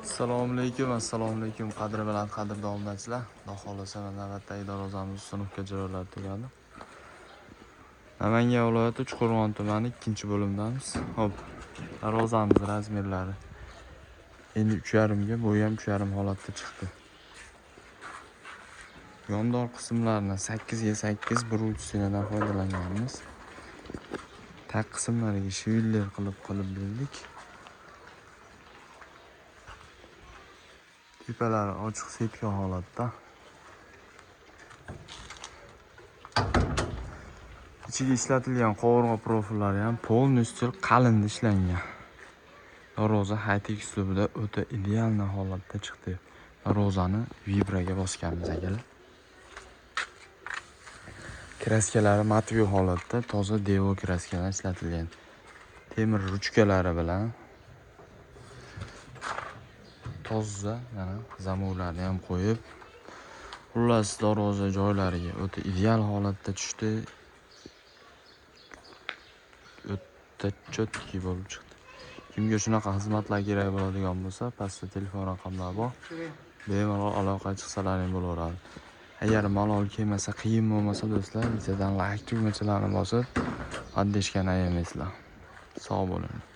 Assalomu alaykum qadri bilan qadrdonlarchilar. Xudo xolasa navbatdagi darvozamiz sinfga joylar tugadi. Namangan viloyati Chuqurg'on tumani 2-bo'limdamiz. Hop, darvozamiz razmerlari endi 3,5 ga, bo'yi ham 3,5 holatda chiqdi. Yondor qismlarini 8 ga 8 buruvchisidan foydalanganmiz. Taq qismlariga shiviller qilib berdik. Tepalari ochiq sepka holatda. Ichiga ishlatilgan qovurg'a profillari ham polностью qalin ishlangan. Darvoza high-tech uslubida o'ta ideal holatda chiqdi. Darvozani vibraga bosganmiz akalar. Kraskalari matviy holatda, toza devo kraskalar ishlatilgan. Temir ruchkalari bilan toza zamovlarni ham qo'yib, xullas darvoza joylariga o'ta ideal holatda tushdi. O'ta chotki bo'lib chiqdi. Kimga shunaqa xizmatlar kerak bo'ladigan bo'lsa, pastda telefon raqamlari bor. Bemalol aloqa chiqsalaring bo'laveradi. Agar malol kelmasa, qiyin bo'lmasa do'stlar, bittadan like tugmachalarni bosib, haddashgan ayamaysizlar. Sog' bo'ling.